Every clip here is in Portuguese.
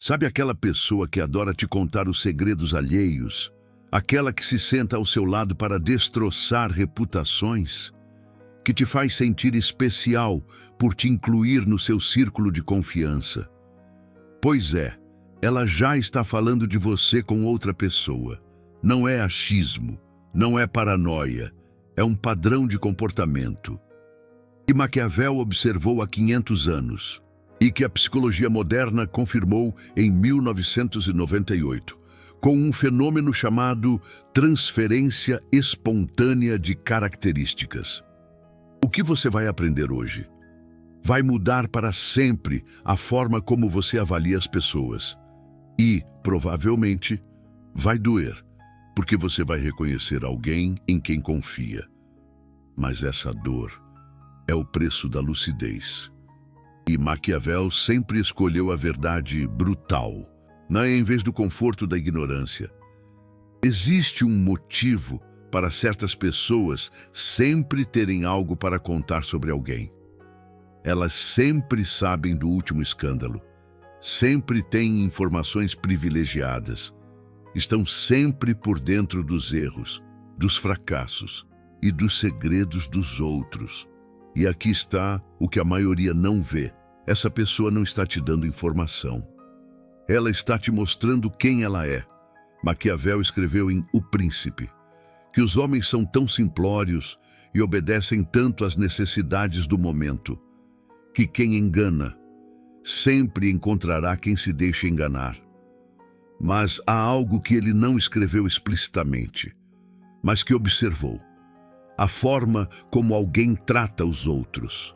Sabe aquela pessoa que adora te contar os segredos alheios? Aquela que se senta ao seu lado para destroçar reputações? Que te faz sentir especial por te incluir no seu círculo de confiança? Pois é, ela já está falando de você com outra pessoa. Não é achismo, não é paranoia, é um padrão de comportamento que Maquiavel observou há 500 anos e que a psicologia moderna confirmou em 1998, com um fenômeno chamado transferência espontânea de características. O que você vai aprender hoje vai mudar para sempre a forma como você avalia as pessoas e, provavelmente, vai doer, porque você vai reconhecer alguém em quem confia. Mas essa dor é o preço da lucidez. E Maquiavel sempre escolheu a verdade brutal, em vez do conforto da ignorância. Existe um motivo para certas pessoas sempre terem algo para contar sobre alguém. Elas sempre sabem do último escândalo, sempre têm informações privilegiadas, estão sempre por dentro dos erros, dos fracassos e dos segredos dos outros. E aqui está o que a maioria não vê. Essa pessoa não está te dando informação. Ela está te mostrando quem ela é. Maquiavel escreveu em O Príncipe que os homens são tão simplórios e obedecem tanto às necessidades do momento, que quem engana sempre encontrará quem se deixe enganar. Mas há algo que ele não escreveu explicitamente, mas que observou: a forma como alguém trata os outros.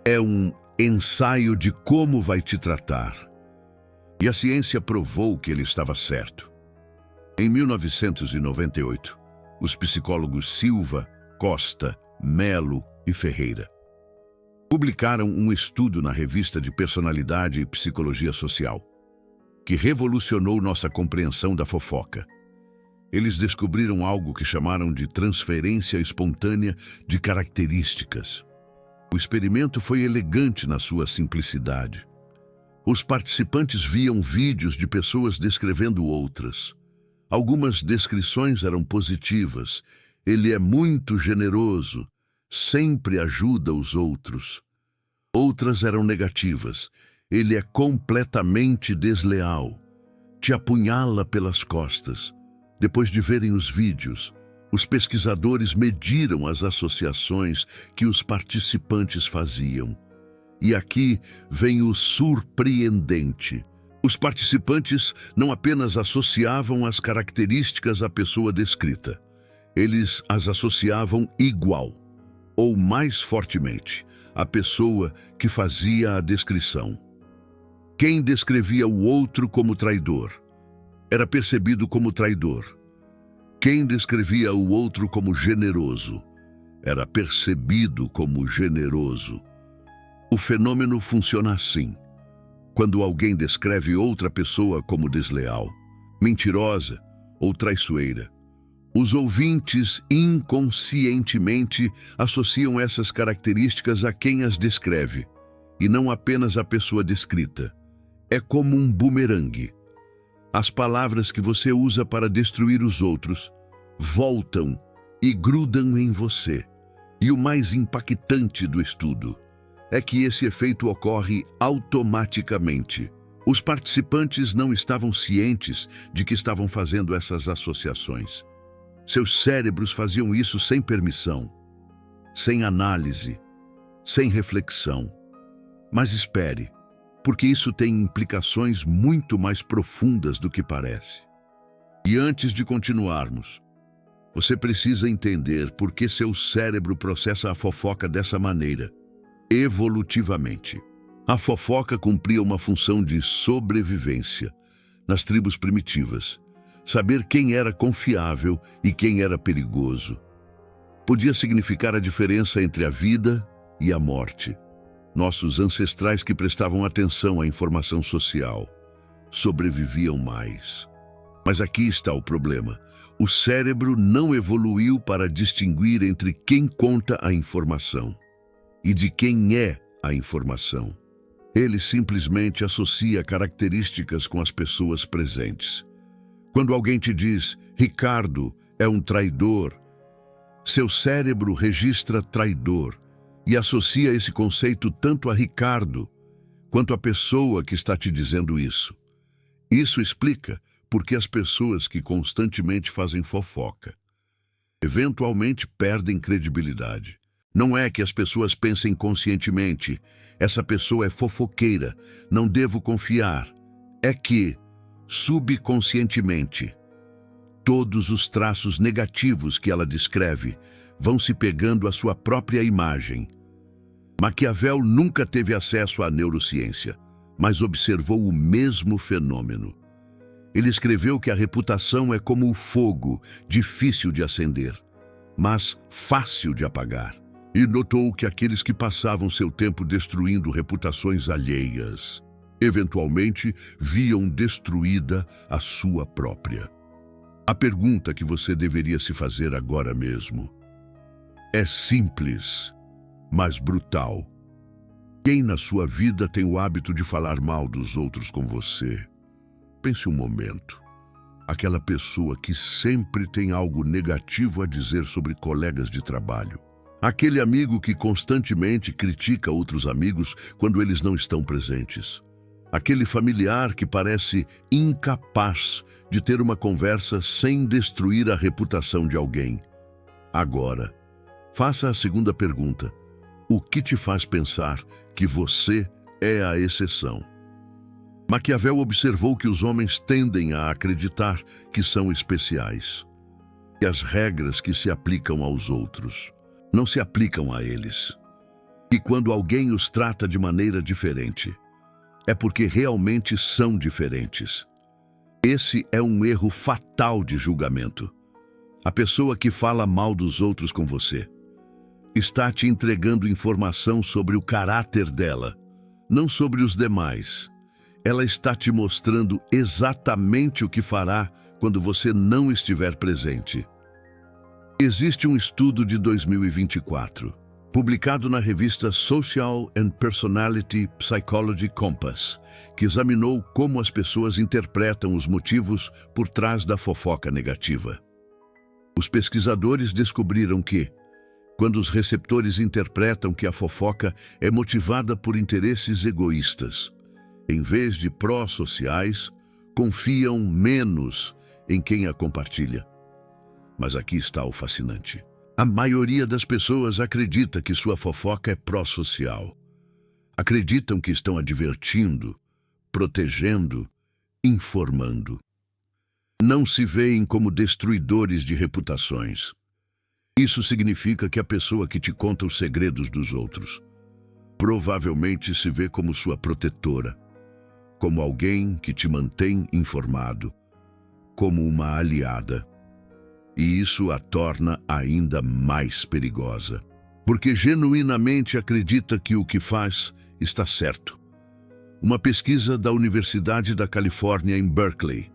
É um ensaio de como vai te tratar. E a ciência provou que ele estava certo. Em 1998, os psicólogos Silva, Costa, Melo e Ferreira publicaram um estudo na revista de Personalidade e Psicologia Social, que revolucionou nossa compreensão da fofoca. Eles descobriram algo que chamaram de transferência espontânea de características. O experimento foi elegante na sua simplicidade. Os participantes viam vídeos de pessoas descrevendo outras. Algumas descrições eram positivas. Ele é muito generoso, sempre ajuda os outros. Outras eram negativas. Ele é completamente desleal, te apunhala pelas costas. Depois de verem os vídeos, os pesquisadores mediram as associações que os participantes faziam. E aqui vem o surpreendente. Os participantes não apenas associavam as características à pessoa descrita, eles as associavam igual, ou mais fortemente, à pessoa que fazia a descrição. Quem descrevia o outro como traidor era percebido como traidor. Quem descrevia o outro como generoso era percebido como generoso. O fenômeno funciona assim. Quando alguém descreve outra pessoa como desleal, mentirosa ou traiçoeira, os ouvintes inconscientemente associam essas características a quem as descreve, e não apenas à pessoa descrita. É como um bumerangue. As palavras que você usa para destruir os outros voltam e grudam em você. E o mais impactante do estudo é que esse efeito ocorre automaticamente. Os participantes não estavam cientes de que estavam fazendo essas associações. Seus cérebros faziam isso sem permissão, sem análise, sem reflexão. Mas espere, porque isso tem implicações muito mais profundas do que parece. E antes de continuarmos, você precisa entender por que seu cérebro processa a fofoca dessa maneira, evolutivamente. A fofoca cumpria uma função de sobrevivência nas tribos primitivas. Saber quem era confiável e quem era perigoso podia significar a diferença entre a vida e a morte. Nossos ancestrais que prestavam atenção à informação social sobreviviam mais. Mas aqui está o problema. O cérebro não evoluiu para distinguir entre quem conta a informação e de quem é a informação. Ele simplesmente associa características com as pessoas presentes. Quando alguém te diz, Ricardo é um traidor, seu cérebro registra traidor e associa esse conceito tanto a Ricardo quanto à pessoa que está te dizendo isso. Isso explica por que as pessoas que constantemente fazem fofoca eventualmente perdem credibilidade. Não é que as pessoas pensem conscientemente, essa pessoa é fofoqueira, não devo confiar. É que, subconscientemente, todos os traços negativos que ela descreve vão se pegando à sua própria imagem. Maquiavel nunca teve acesso à neurociência, mas observou o mesmo fenômeno. Ele escreveu que a reputação é como o fogo, difícil de acender, mas fácil de apagar. E notou que aqueles que passavam seu tempo destruindo reputações alheias, eventualmente viam destruída a sua própria. A pergunta que você deveria se fazer agora mesmo é simples, mas brutal. Quem na sua vida tem o hábito de falar mal dos outros com você? Pense um momento. Aquela pessoa que sempre tem algo negativo a dizer sobre colegas de trabalho. Aquele amigo que constantemente critica outros amigos quando eles não estão presentes. Aquele familiar que parece incapaz de ter uma conversa sem destruir a reputação de alguém. Agora, faça a segunda pergunta. O que te faz pensar que você é a exceção? Maquiavel observou que os homens tendem a acreditar que são especiais, que as regras que se aplicam aos outros não se aplicam a eles, e quando alguém os trata de maneira diferente, é porque realmente são diferentes. Esse é um erro fatal de julgamento. A pessoa que fala mal dos outros com você está te entregando informação sobre o caráter dela, não sobre os demais. Ela está te mostrando exatamente o que fará quando você não estiver presente. Existe um estudo de 2024, publicado na revista Social and Personality Psychology Compass, que examinou como as pessoas interpretam os motivos por trás da fofoca negativa. Os pesquisadores descobriram que, quando os receptores interpretam que a fofoca é motivada por interesses egoístas, em vez de pró-sociais, confiam menos em quem a compartilha. Mas aqui está o fascinante. A maioria das pessoas acredita que sua fofoca é pró-social. Acreditam que estão advertindo, protegendo, informando. Não se veem como destruidores de reputações. Isso significa que a pessoa que te conta os segredos dos outros provavelmente se vê como sua protetora, como alguém que te mantém informado, como uma aliada. E isso a torna ainda mais perigosa, porque genuinamente acredita que o que faz está certo. Uma pesquisa da Universidade da Califórnia em Berkeley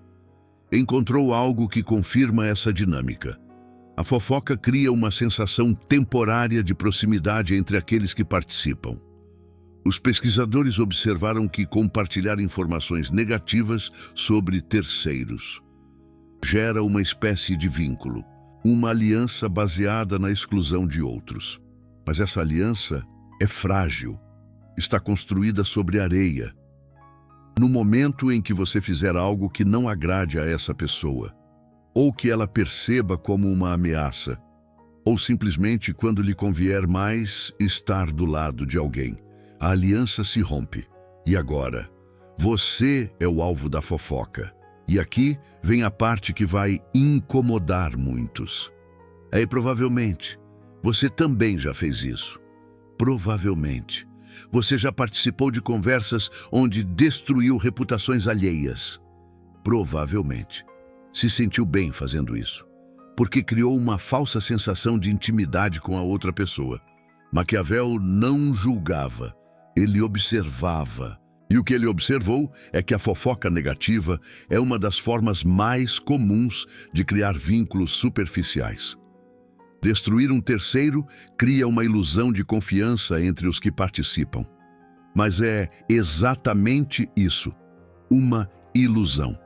encontrou algo que confirma essa dinâmica. A fofoca cria uma sensação temporária de proximidade entre aqueles que participam. Os pesquisadores observaram que compartilhar informações negativas sobre terceiros gera uma espécie de vínculo, uma aliança baseada na exclusão de outros. Mas essa aliança é frágil, está construída sobre areia. No momento em que você fizer algo que não agrade a essa pessoa, ou que ela perceba como uma ameaça, ou simplesmente quando lhe convier mais estar do lado de alguém, a aliança se rompe. E agora, você é o alvo da fofoca. E aqui vem a parte que vai incomodar muitos. Aí provavelmente, você também já fez isso. Provavelmente, você já participou de conversas onde destruiu reputações alheias. Provavelmente, se sentiu bem fazendo isso, porque criou uma falsa sensação de intimidade com a outra pessoa. Maquiavel não julgava, ele observava. E o que ele observou é que a fofoca negativa é uma das formas mais comuns de criar vínculos superficiais. Destruir um terceiro cria uma ilusão de confiança entre os que participam. mas é exatamente isso, uma ilusão.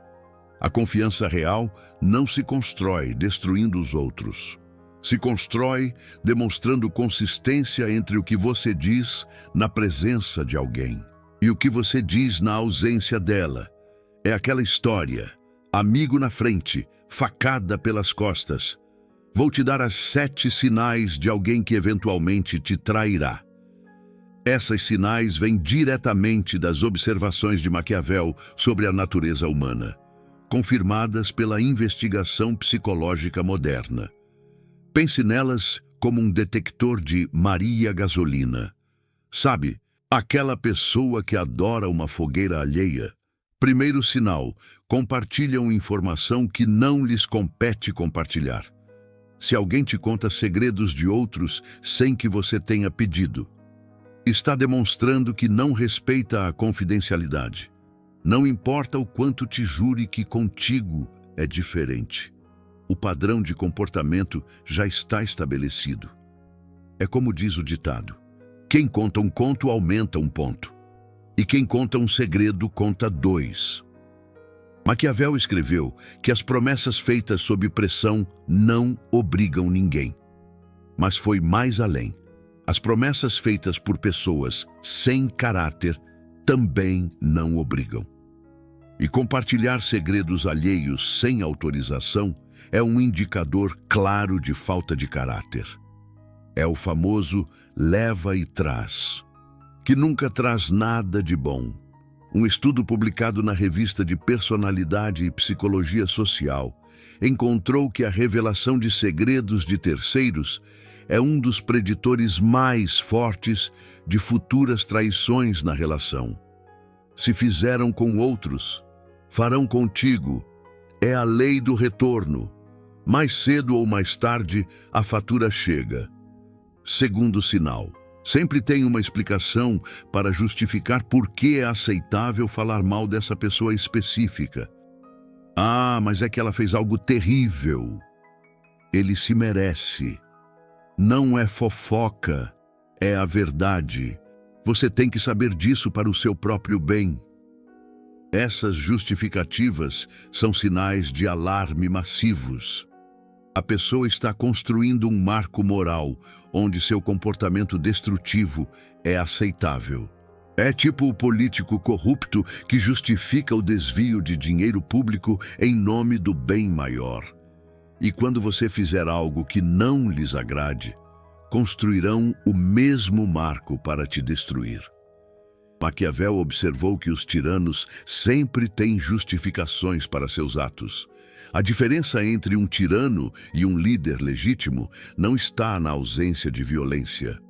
A confiança real não se constrói destruindo os outros. Se constrói demonstrando consistência entre o que você diz na presença de alguém e o que você diz na ausência dela. É aquela história, amigo na frente, facada pelas costas. Vou te dar as 7 sinais de alguém que eventualmente te trairá. Essas sinais vêm diretamente das observações de Maquiavel sobre a natureza humana, confirmadas pela investigação psicológica moderna. Pense nelas como um detector de Maria Gasolina. Sabe, aquela pessoa que adora uma fogueira alheia. Primeiro sinal, compartilham informação que não lhes compete compartilhar. Se alguém te conta segredos de outros sem que você tenha pedido, está demonstrando que não respeita a confidencialidade. Não importa o quanto te jure que contigo é diferente. O padrão de comportamento já está estabelecido. É como diz o ditado: quem conta um conto aumenta um ponto, e quem conta um segredo conta 2. Maquiavel escreveu que as promessas feitas sob pressão não obrigam ninguém. Mas foi mais além. As promessas feitas por pessoas sem caráter também não obrigam. E compartilhar segredos alheios sem autorização é um indicador claro de falta de caráter. É o famoso leva e traz, que nunca traz nada de bom. Um estudo publicado na revista de Personalidade e Psicologia Social encontrou que a revelação de segredos de terceiros é um dos preditores mais fortes de futuras traições na relação. Se fizeram com outros, farão contigo. É a lei do retorno. Mais cedo ou mais tarde, a fatura chega. Segundo sinal. Sempre tem uma explicação para justificar por que é aceitável falar mal dessa pessoa específica. Ah, mas é que ela fez algo terrível. Ele se merece. Não é fofoca, é a verdade. Você tem que saber disso para o seu próprio bem. Essas justificativas são sinais de alarme massivos. A pessoa está construindo um marco moral onde seu comportamento destrutivo é aceitável. É tipo o político corrupto que justifica o desvio de dinheiro público em nome do bem maior. E quando você fizer algo que não lhes agrade, construirão o mesmo marco para te destruir. Maquiavel observou que os tiranos sempre têm justificações para seus atos. A diferença entre um tirano e um líder legítimo não está na ausência de violência,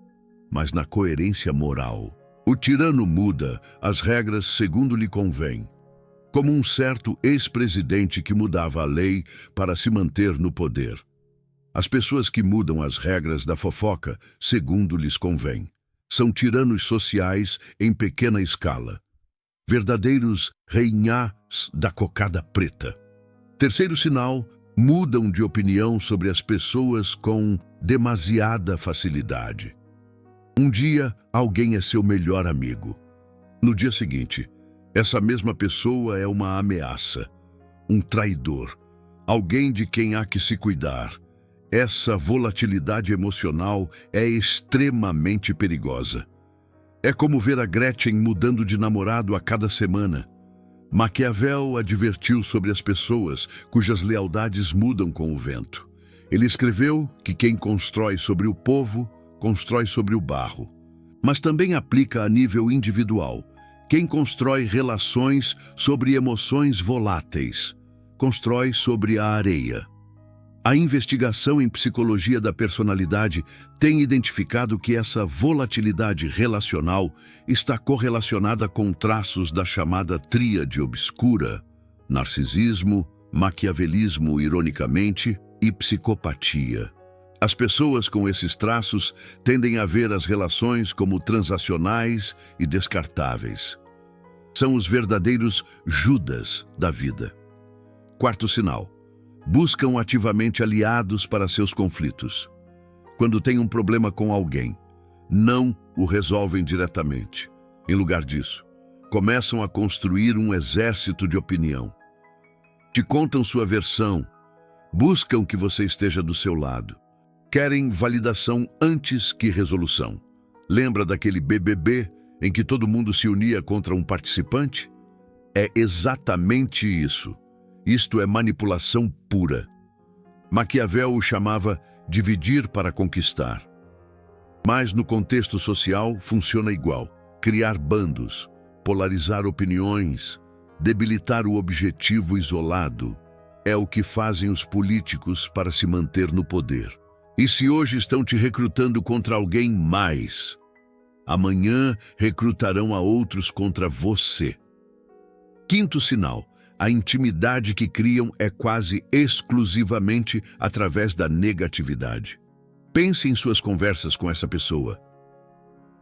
mas na coerência moral. O tirano muda as regras segundo lhe convém, como um certo ex-presidente que mudava a lei para se manter no poder. As pessoas que mudam as regras da fofoca segundo lhes convém são tiranos sociais em pequena escala, verdadeiros reinhás da cocada preta. Terceiro sinal, mudam de opinião sobre as pessoas com demasiada facilidade. Um dia, alguém é seu melhor amigo. No dia seguinte, essa mesma pessoa é uma ameaça, um traidor, alguém de quem há que se cuidar. Essa volatilidade emocional é extremamente perigosa. É como ver a Gretchen mudando de namorado a cada semana. Maquiavel advertiu sobre as pessoas cujas lealdades mudam com o vento. Ele escreveu que quem constrói sobre o povo, constrói sobre o barro. Mas também aplica a nível individual. Quem constrói relações sobre emoções voláteis, constrói sobre a areia. A investigação em psicologia da personalidade tem identificado que essa volatilidade relacional está correlacionada com traços da chamada tríade obscura: narcisismo, maquiavelismo, ironicamente, e psicopatia. As pessoas com esses traços tendem a ver as relações como transacionais e descartáveis. São os verdadeiros Judas da vida. Quarto sinal. Buscam ativamente aliados para seus conflitos. Quando têm um problema com alguém, não o resolvem diretamente. Em lugar disso, começam a construir um exército de opinião. Te contam sua versão, buscam que você esteja do seu lado. Querem validação antes que resolução. Lembra daquele BBB em que todo mundo se unia contra um participante? É exatamente isso. Isto é manipulação pura. Maquiavel o chamava dividir para conquistar. Mas no contexto social funciona igual. Criar bandos, polarizar opiniões, debilitar o objetivo isolado. É o que fazem os políticos para se manter no poder. E se hoje estão te recrutando contra alguém mais, amanhã recrutarão a outros contra você. Quinto sinal, a intimidade que criam é quase exclusivamente através da negatividade. Pense em suas conversas com essa pessoa.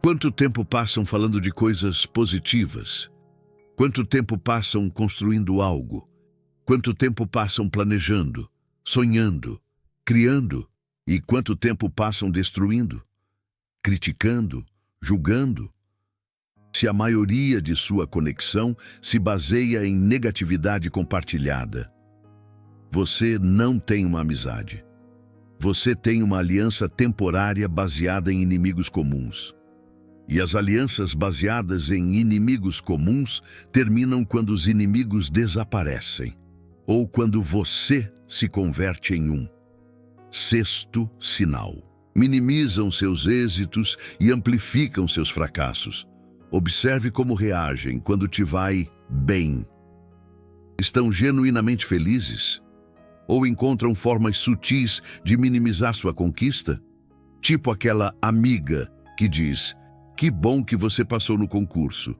Quanto tempo passam falando de coisas positivas? Quanto tempo passam construindo algo? Quanto tempo passam planejando, sonhando, criando? E quanto tempo passam destruindo, criticando, julgando? Se a maioria de sua conexão se baseia em negatividade compartilhada, você não tem uma amizade. Você tem uma aliança temporária baseada em inimigos comuns. E as alianças baseadas em inimigos comuns terminam quando os inimigos desaparecem, ou quando você se converte em um. Sexto sinal. Minimizam seus êxitos e amplificam seus fracassos. Observe como reagem quando te vai bem. Estão genuinamente felizes? Ou encontram formas sutis de minimizar sua conquista? Tipo aquela amiga que diz: "Que bom que você passou no concurso."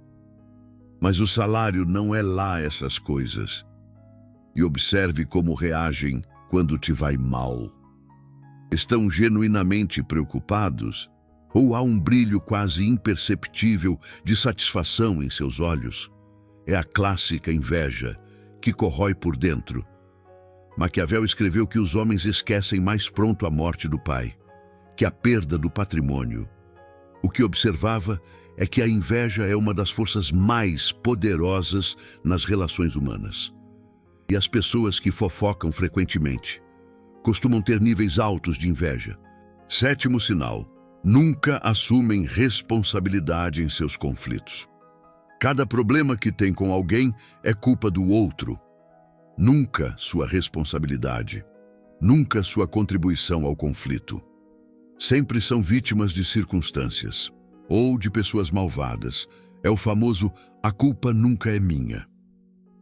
Mas o salário não é lá essas coisas. E observe como reagem quando te vai mal. Estão genuinamente preocupados? Ou há um brilho quase imperceptível de satisfação em seus olhos? É a clássica inveja que corrói por dentro. Maquiavel escreveu que os homens esquecem mais pronto a morte do pai que a perda do patrimônio. O que observava é que a inveja é uma das forças mais poderosas nas relações humanas. E as pessoas que fofocam frequentemente costumam ter níveis altos de inveja. Sétimo sinal. Nunca assumem responsabilidade em seus conflitos. Cada problema que tem com alguém é culpa do outro. Nunca sua responsabilidade. Nunca sua contribuição ao conflito. Sempre são vítimas de circunstâncias ou de pessoas malvadas. É o famoso "a culpa nunca é minha."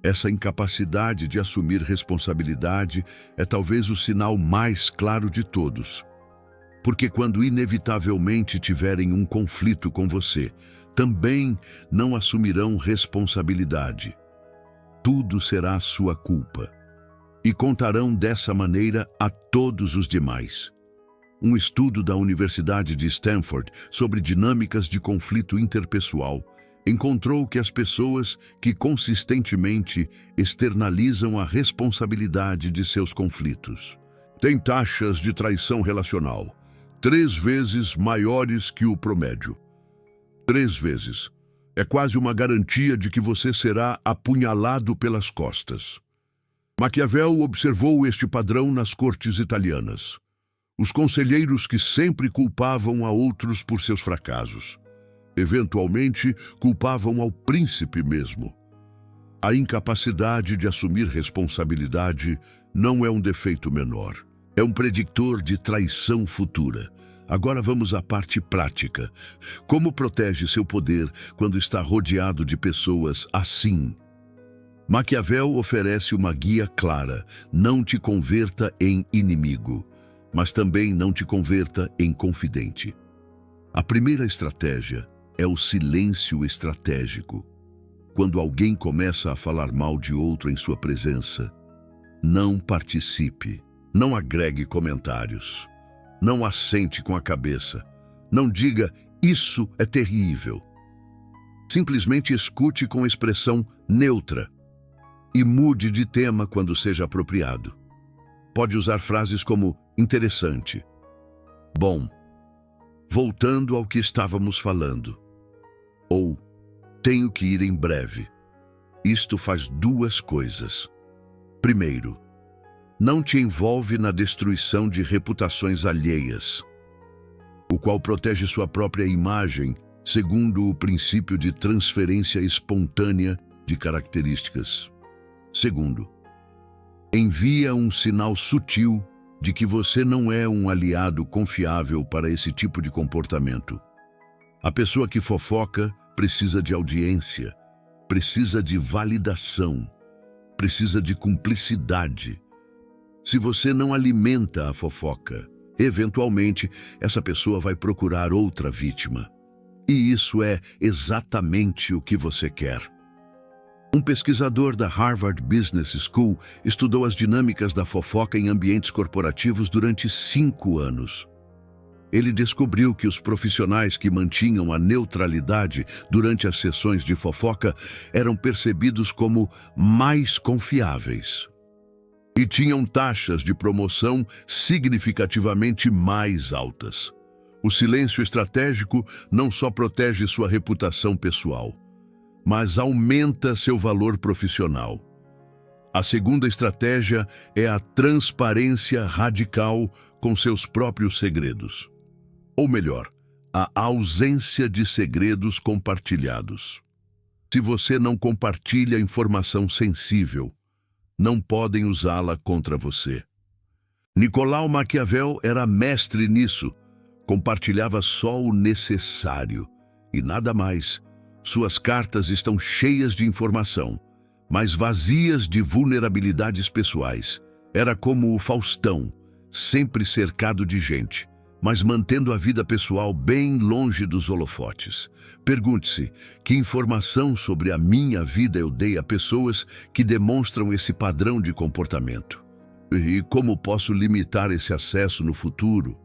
Essa incapacidade de assumir responsabilidade é talvez o sinal mais claro de todos. Porque quando inevitavelmente tiverem um conflito com você, também não assumirão responsabilidade. Tudo será sua culpa. E contarão dessa maneira a todos os demais. Um estudo da Universidade de Stanford sobre dinâmicas de conflito interpessoal encontrou que as pessoas que consistentemente externalizam a responsabilidade de seus conflitos têm taxas de traição relacional 3 vezes maiores que o promédio. 3 vezes. É quase uma garantia de que você será apunhalado pelas costas. Maquiavel observou este padrão nas cortes italianas. Os conselheiros que sempre culpavam a outros por seus fracassos. Eventualmente, culpavam ao príncipe mesmo. A incapacidade de assumir responsabilidade não é um defeito menor. É um predictor de traição futura. Agora vamos à parte prática. Como protege seu poder quando está rodeado de pessoas assim? Maquiavel oferece uma guia clara. Não te converta em inimigo, mas também não te converta em confidente. A primeira estratégia é o silêncio estratégico. Quando alguém começa a falar mal de outro em sua presença, não participe, não agregue comentários, não assente com a cabeça, não diga "isso é terrível". Simplesmente escute com expressão neutra e mude de tema quando seja apropriado. Pode usar frases como "interessante", "bom", "voltando ao que estávamos falando", ou tenho que ir em breve. Isto faz duas coisas. Primeiro, não te envolve na destruição de reputações alheias, o qual protege sua própria imagem, segundo o princípio de transferência espontânea de características. Segundo, envia um sinal sutil de que você não é um aliado confiável para esse tipo de comportamento. A pessoa que fofoca precisa de audiência, precisa de validação, precisa de cumplicidade. Se você não alimenta a fofoca, eventualmente essa pessoa vai procurar outra vítima. E isso é exatamente o que você quer. Um pesquisador da Harvard Business School estudou as dinâmicas da fofoca em ambientes corporativos durante 5 anos. Ele descobriu que os profissionais que mantinham a neutralidade durante as sessões de fofoca eram percebidos como mais confiáveis e tinham taxas de promoção significativamente mais altas. O silêncio estratégico não só protege sua reputação pessoal, mas aumenta seu valor profissional. A segunda estratégia é a transparência radical com seus próprios segredos. Ou melhor, a ausência de segredos compartilhados. Se você não compartilha informação sensível, não podem usá-la contra você. Nicolau Maquiavel era mestre nisso. Compartilhava só o necessário e nada mais. Suas cartas estão cheias de informação, mas vazias de vulnerabilidades pessoais. Era como o Faustão, sempre cercado de gente, mas mantendo a vida pessoal bem longe dos holofotes. Pergunte-se, que informação sobre a minha vida eu dei a pessoas que demonstram esse padrão de comportamento? E como posso limitar esse acesso no futuro?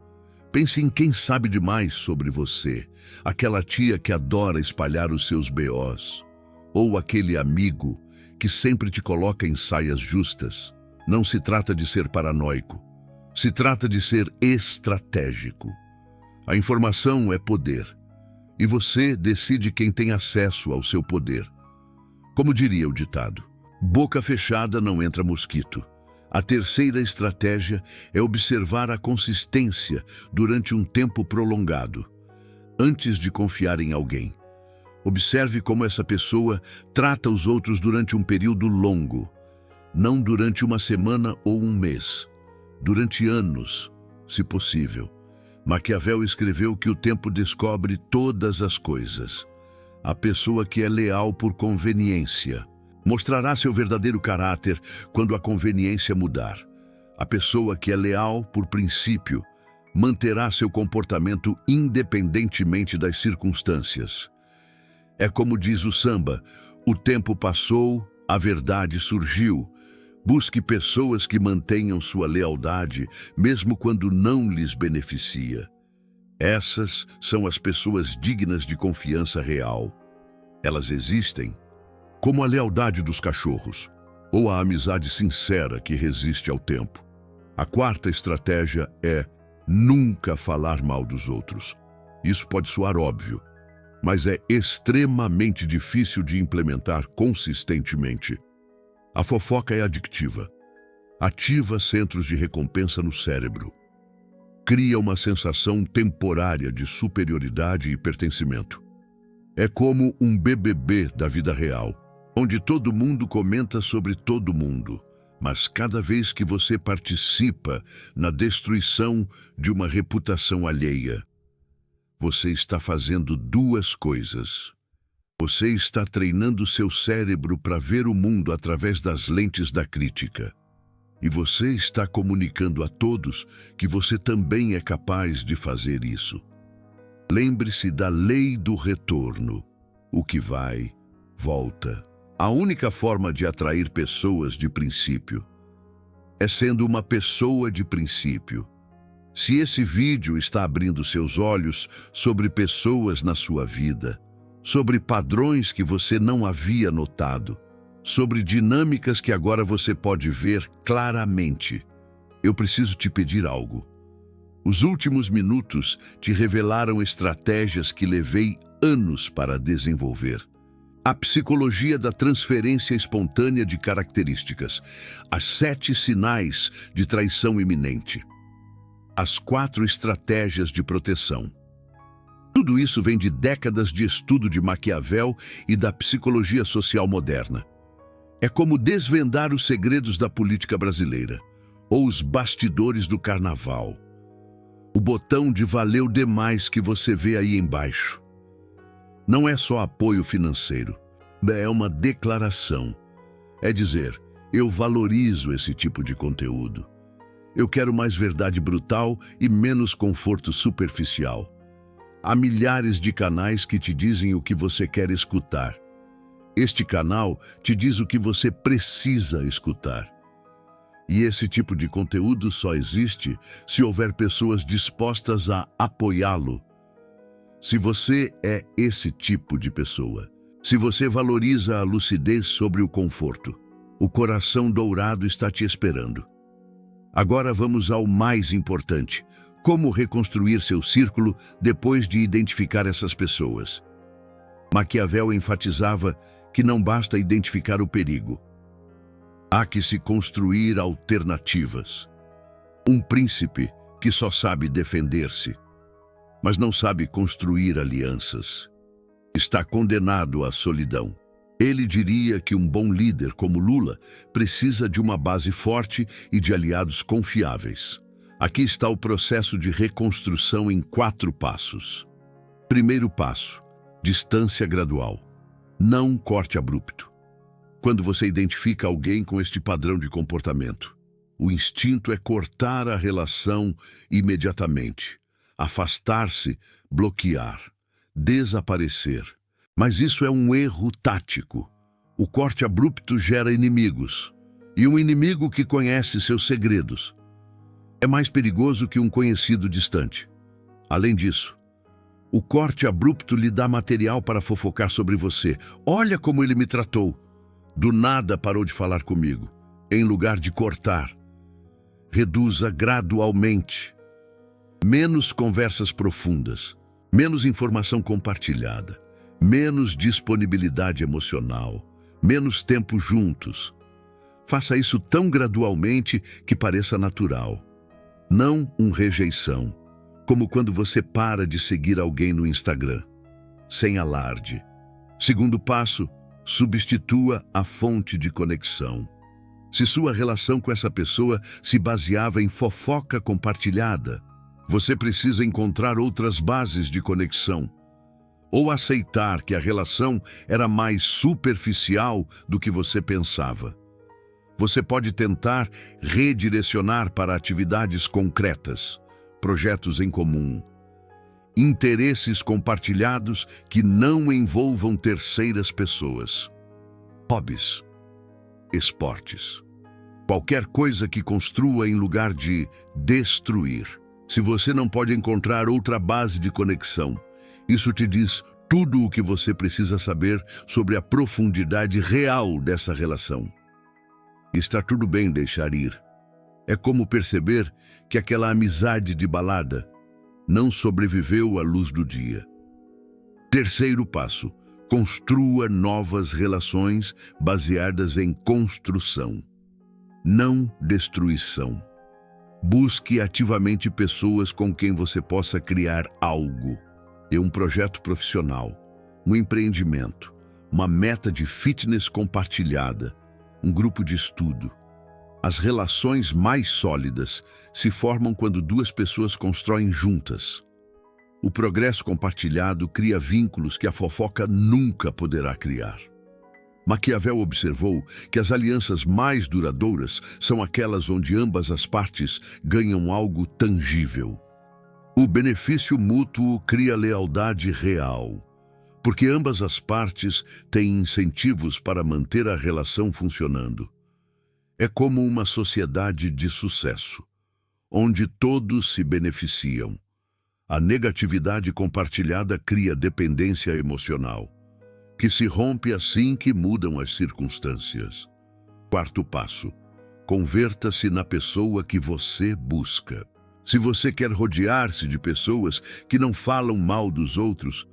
Pense em quem sabe demais sobre você, aquela tia que adora espalhar os seus BOs, ou aquele amigo que sempre te coloca em saias justas. Não se trata de ser paranoico, se trata de ser estratégico. A informação é poder, e você decide quem tem acesso ao seu poder. Como diria o ditado, boca fechada não entra mosquito. A terceira estratégia é observar a consistência durante um tempo prolongado. Antes de confiar em alguém, observe como essa pessoa trata os outros durante um período longo, não durante uma semana ou um mês, durante anos, se possível. Maquiavel escreveu que o tempo descobre todas as coisas. A pessoa que é leal por conveniência mostrará seu verdadeiro caráter quando a conveniência mudar. A pessoa que é leal por princípio manterá seu comportamento independentemente das circunstâncias. É como diz o samba, o tempo passou, a verdade surgiu. Busque pessoas que mantenham sua lealdade, mesmo quando não lhes beneficia. Essas são as pessoas dignas de confiança real. Elas existem, como a lealdade dos cachorros, ou a amizade sincera que resiste ao tempo. A quarta estratégia é nunca falar mal dos outros. Isso pode soar óbvio, mas é extremamente difícil de implementar consistentemente. A fofoca é adictiva. Ativa centros de recompensa no cérebro. Cria uma sensação temporária de superioridade e pertencimento. É como um BBB da vida real, onde todo mundo comenta sobre todo mundo, mas cada vez que você participa na destruição de uma reputação alheia, você está fazendo duas coisas. Você está treinando seu cérebro para ver o mundo através das lentes da crítica. E você está comunicando a todos que você também é capaz de fazer isso. Lembre-se da lei do retorno. O que vai, volta. A única forma de atrair pessoas de princípio é sendo uma pessoa de princípio. Se esse vídeo está abrindo seus olhos sobre pessoas na sua vida, sobre padrões que você não havia notado, sobre dinâmicas que agora você pode ver claramente, eu preciso te pedir algo. Os últimos minutos te revelaram estratégias que levei anos para desenvolver. A psicologia da transferência espontânea de características. As 7 sinais de traição iminente. As 4 estratégias de proteção. Tudo isso vem de décadas de estudo de Maquiavel e da psicologia social moderna. É como desvendar os segredos da política brasileira, ou os bastidores do carnaval. O botão de valeu demais que você vê aí embaixo. Não é só apoio financeiro, é uma declaração. É dizer, eu valorizo esse tipo de conteúdo. Eu quero mais verdade brutal e menos conforto superficial. Há milhares de canais que te dizem o que você quer escutar. Este canal te diz o que você precisa escutar. E esse tipo de conteúdo só existe se houver pessoas dispostas a apoiá-lo. Se você é esse tipo de pessoa, se você valoriza a lucidez sobre o conforto, o coração dourado está te esperando. Agora vamos ao mais importante: como reconstruir seu círculo depois de identificar essas pessoas. Maquiavel enfatizava que não basta identificar o perigo. Há que se construir alternativas. Um príncipe que só sabe defender-se, mas não sabe construir alianças, está condenado à solidão. Ele diria que um bom líder como Lula precisa de uma base forte e de aliados confiáveis. Aqui está o processo de reconstrução em 4 passos. Primeiro passo: distância gradual. Não corte abrupto. Quando você identifica alguém com este padrão de comportamento, o instinto é cortar a relação imediatamente, afastar-se, bloquear, desaparecer. Mas isso é um erro tático. O corte abrupto gera inimigos, e um inimigo que conhece seus segredos é mais perigoso que um conhecido distante. Além disso, o corte abrupto lhe dá material para fofocar sobre você. Olha como ele me tratou. Do nada parou de falar comigo. Em lugar de cortar, reduza gradualmente. Menos conversas profundas, menos informação compartilhada, menos disponibilidade emocional, menos tempo juntos. Faça isso tão gradualmente que pareça natural. Não uma rejeição, como quando você para de seguir alguém no Instagram, sem alarde. Segundo passo: substitua a fonte de conexão. Se sua relação com essa pessoa se baseava em fofoca compartilhada, você precisa encontrar outras bases de conexão. Ou aceitar que a relação era mais superficial do que você pensava. Você pode tentar redirecionar para atividades concretas, projetos em comum, interesses compartilhados que não envolvam terceiras pessoas, hobbies, esportes, qualquer coisa que construa em lugar de destruir. Se você não pode encontrar outra base de conexão, isso te diz tudo o que você precisa saber sobre a profundidade real dessa relação. Está tudo bem deixar ir. É como perceber que aquela amizade de balada não sobreviveu à luz do dia. Terceiro passo: construa novas relações baseadas em construção, não destruição. Busque ativamente pessoas com quem você possa criar algo. Um projeto profissional, um empreendimento, uma meta de fitness compartilhada, um grupo de estudo. As relações mais sólidas se formam quando 2 pessoas constroem juntas. O progresso compartilhado cria vínculos que a fofoca nunca poderá criar. Maquiavel observou que as alianças mais duradouras são aquelas onde ambas as partes ganham algo tangível. O benefício mútuo cria lealdade real, porque ambas as partes têm incentivos para manter a relação funcionando. É como uma sociedade de sucesso, onde todos se beneficiam. A negatividade compartilhada cria dependência emocional, que se rompe assim que mudam as circunstâncias. Quarto passo: converta-se na pessoa que você busca. Se você quer rodear-se de pessoas que não falam mal dos outros,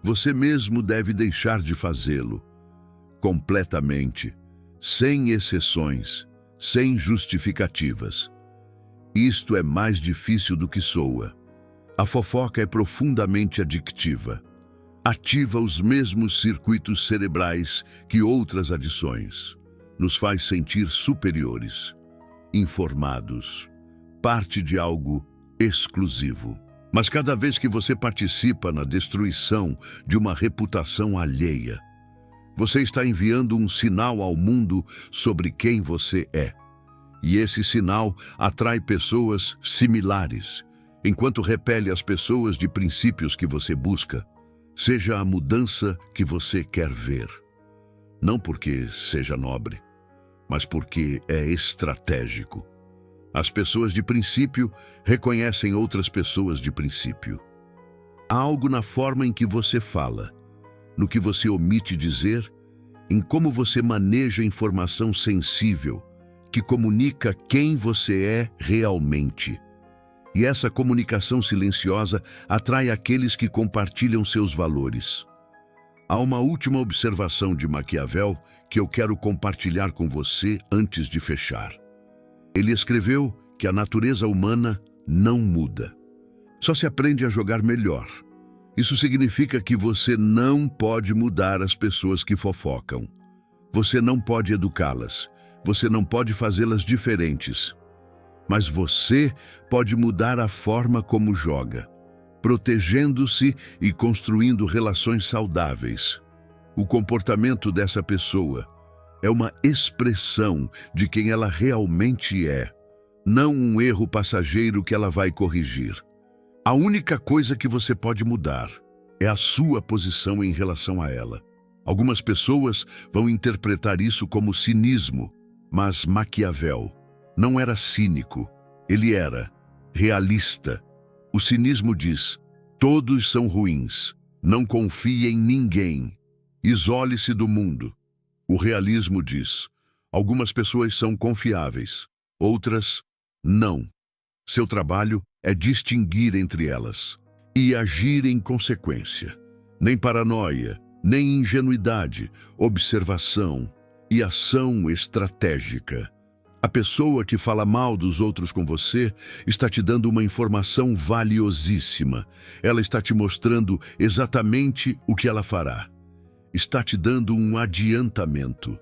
você mesmo deve deixar de fazê-lo. completamente, sem exceções, sem justificativas. Isto é mais difícil do que soa. A fofoca é profundamente adictiva. Ativa os mesmos circuitos cerebrais que outras adições. Nos faz sentir superiores, informados, parte de algo exclusivo. Mas cada vez que você participa na destruição de uma reputação alheia, você está enviando um sinal ao mundo sobre quem você é. E esse sinal atrai pessoas similares, enquanto repele as pessoas de princípios que você busca, seja a mudança que você quer ver. Não porque seja nobre, mas porque é estratégico. As pessoas de princípio reconhecem outras pessoas de princípio. Há algo na forma em que você fala, no que você omite dizer, em como você maneja informação sensível, que comunica quem você é realmente. E essa comunicação silenciosa atrai aqueles que compartilham seus valores. Há uma última observação de Maquiavel que eu quero compartilhar com você antes de fechar. Ele escreveu que a natureza humana não muda. Só se aprende a jogar melhor. Isso significa que você não pode mudar as pessoas que fofocam. Você não pode educá-las. Você não pode fazê-las diferentes. Mas você pode mudar a forma como joga, protegendo-se e construindo relações saudáveis. O comportamento dessa pessoa é uma expressão de quem ela realmente é, não um erro passageiro que ela vai corrigir. A única coisa que você pode mudar é a sua posição em relação a ela. Algumas pessoas vão interpretar isso como cinismo, mas Maquiavel não era cínico, ele era realista. O cinismo diz: todos são ruins, não confie em ninguém, isole-se do mundo. O realismo diz: algumas pessoas são confiáveis, outras não. Seu trabalho é distinguir entre elas e agir em consequência. Nem paranoia, nem ingenuidade, observação e ação estratégica. A pessoa que fala mal dos outros com você está te dando uma informação valiosíssima. Ela está te mostrando exatamente o que ela fará. Está te dando um adiantamento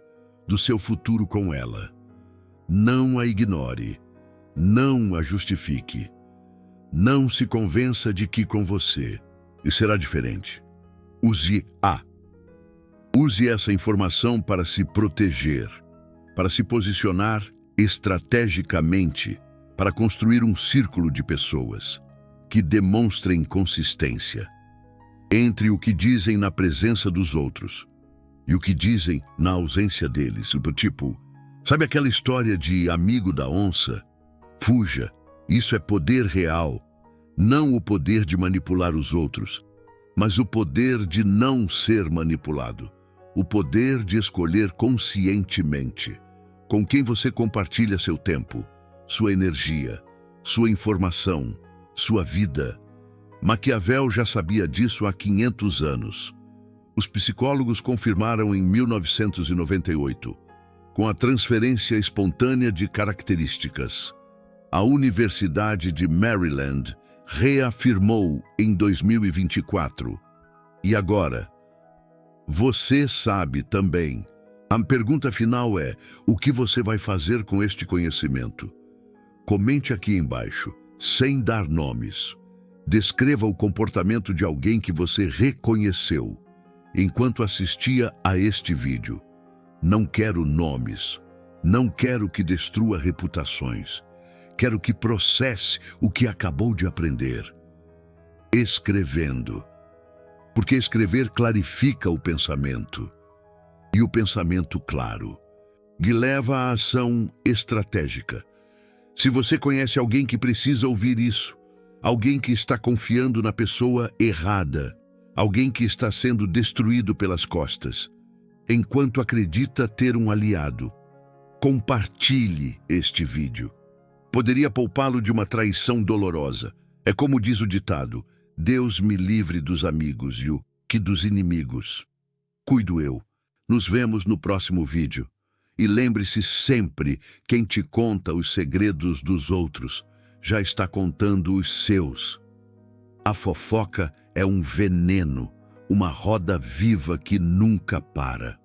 do seu futuro com ela. Não a ignore. Não a justifique. Não se convença de que com você será diferente. Use-a. Use essa informação para se proteger, para se posicionar estrategicamente, para construir um círculo de pessoas que demonstrem consistência entre o que dizem na presença dos outros e o que dizem na ausência deles. Tipo, sabe aquela história de amigo da onça? Fuja, isso é poder real, não o poder de manipular os outros, mas o poder de não ser manipulado, o poder de escolher conscientemente com quem você compartilha seu tempo, sua energia, sua informação, sua vida. Maquiavel já sabia disso há 500 anos. Os psicólogos confirmaram em 1998, com a transferência espontânea de características. A Universidade de Maryland reafirmou em 2024. E agora, você sabe também. A pergunta final é: o que você vai fazer com este conhecimento? Comente aqui embaixo, sem dar nomes. Descreva o comportamento de alguém que você reconheceu enquanto assistia a este vídeo. Não quero nomes. Não quero que destrua reputações. Quero que processe o que acabou de aprender. Escrevendo. Porque escrever clarifica o pensamento. E o pensamento claro, que leva à ação estratégica. Se você conhece alguém que precisa ouvir isso, alguém que está confiando na pessoa errada, alguém que está sendo destruído pelas costas, enquanto acredita ter um aliado, compartilhe este vídeo. Poderia poupá-lo de uma traição dolorosa. É como diz o ditado: Deus me livre dos amigos e o que dos inimigos. Cuido eu. Nos vemos no próximo vídeo. E lembre-se sempre, quem te conta os segredos dos outros já está contando os seus. A fofoca é um veneno, uma roda viva que nunca para.